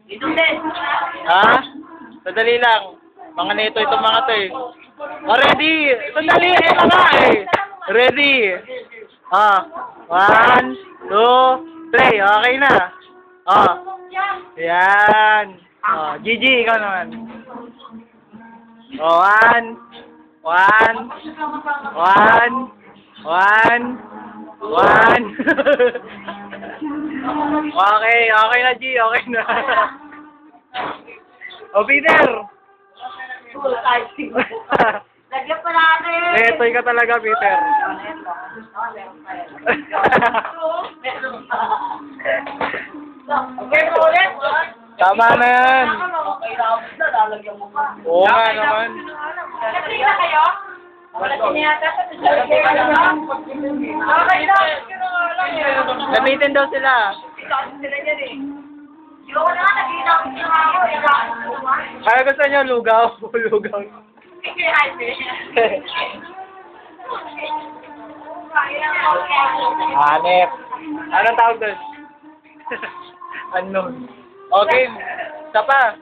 Dito din. Ha? Sadali lang. Mga nito itong mga to eh. Oh, ready! Sandali! Ito nga eh! Ready! Ah. 1, 2, 3. Okay na. Ah. Yan. Oh, Gigi, ikaw naman. Oh, 1. 1. Okay, okay na G, okay na. Oh, Peter! Lagyan pa natin. Etoy ka talaga, Peter. Okay, ulit. Tama na yan. Okay, lalagyan mo pa. Oo nga naman. Kasi na kayo? Wala siniyata sa okay lang. Lapitin daw sila. Sila niyan eh. Yung na, nakita ko siya ako. Kaya gusto nyo lugaw? Lugaw. Hanep. Anong tawag doon? Ano? Okay. Isa pa.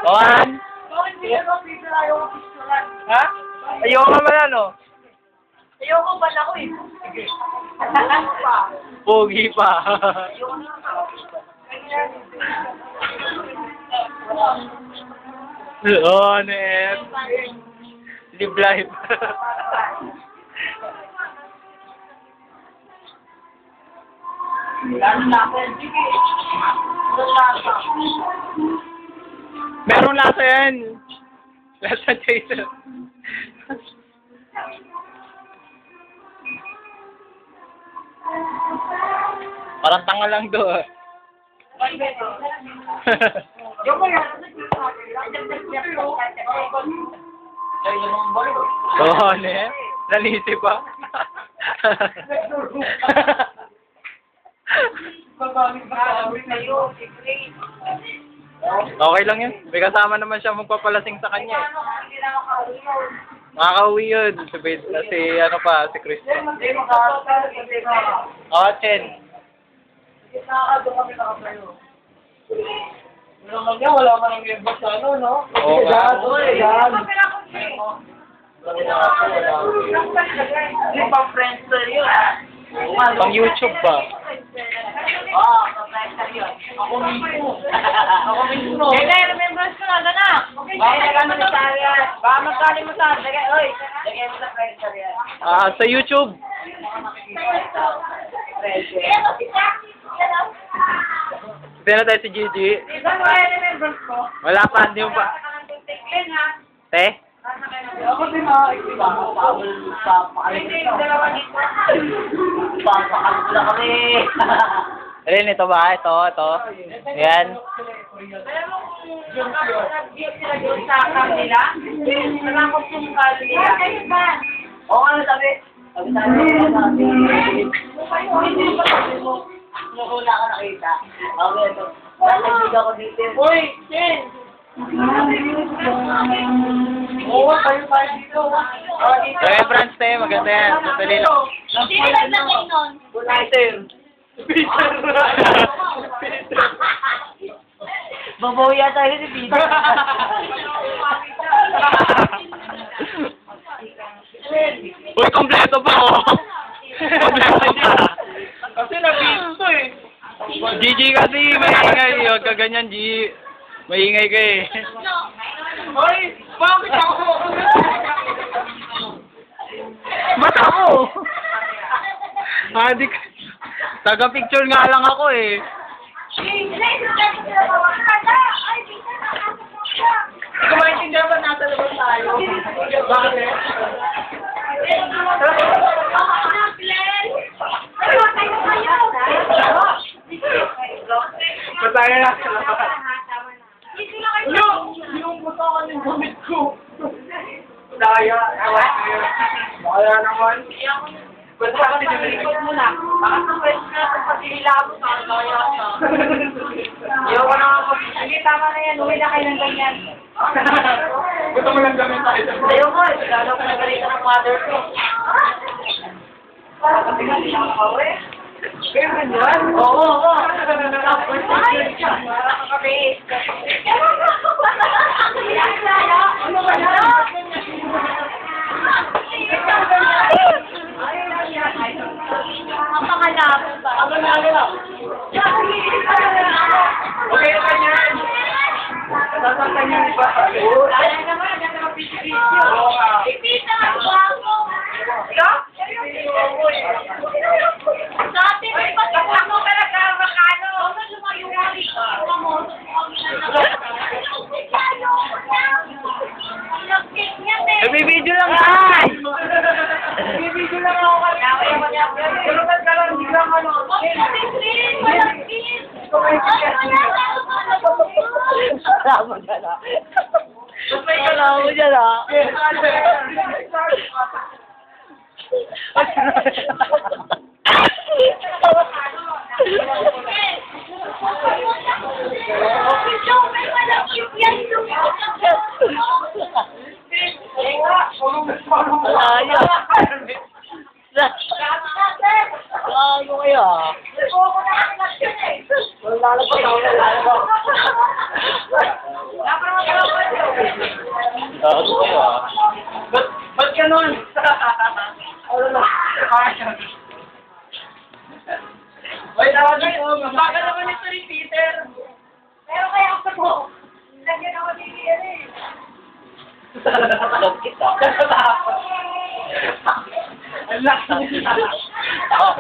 One. Ha? Ayoko naman ano? Ayoko ba na ako eh? Sige. Pogi pa. Ayoko na Oh, net. Live life. Merong lasa yan. Lasa chaser. Parang tanga lang do. Oo, ne? Nalisi pa. Okay lang yun. May kasama naman siya magpapalasing sa kanya. Makakauwi yun. Si ano pa, si Christian. Oh, 10. Wala man ang members sa ano, no? Oo nga. Yung pang friends na yun. Pang YouTube ba? Oo, pang friends na yun. Ako mismo. Ako mismo. Kaya remembrance ko na, ganak. Baka magkalimutan. Oy, lagay mo sa friends na yan. Sa YouTube. Sabihin na tayo si Gigi. Wala pa, hindi mo pa. Te? Ako din ha, papakalit na kami. Alin, ito ba? Ito. Ayan. Alam mo kung nag-gift sila doon sa kanila, nangakot yung kalo nila. Oo, ano sabi? Sabi hindi pa sabi mo, nung una ka nakita. Okay, ito. Naglig ako dito. Uy, Chen! Oo, tayo dito. Kaya France te, maganda yan. Sandali lang. Sino naglagay nun? Peter. Babawiya tayo si Peter. Uy, kompleto pa oh. Kompleto pa. Kasi nabito eh. Gigi kasi, maingay. Huwag ka ganyan, G. Maingay ka eh. Hoy, bakit ako? Ba't ako? Di ka. Taga-picture nga lang ako eh. Hindi ko maintindihan ba nasa labas tayo? Bakit? Pataya na. Yung puto ko ng gamit ko. Daya, wala naman. Basta kasi nilipot mo na. Baka sa pwede na sa pasilila mo sa kaya siya. Ayaw ko na ako. Sige, tama na yan. Uwi na kayo ng ganyan. Gusto mo lang gamit tayo. Ayaw ko. Lalo ko na ganito ng mother ko. Oo, oo. Okay, okay yan. Sasaktan yung iba. Nagbibideo lang ay! Bibidyo lang ako kanina. Tulungan ka lang, hindi lang ano. Wala mo dyan ah. Wala mo dyan ah. Malayo. Ano kaya? Lalabas ako, lalabas. Ano kaya? Ba't ganun? Ano na? Wait, mabaga naman ito ni Peter. Pero kaya ako po, lagyan ako ni Peter eh. Love kita. Ang laki nila. Oh.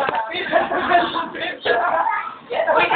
Wait,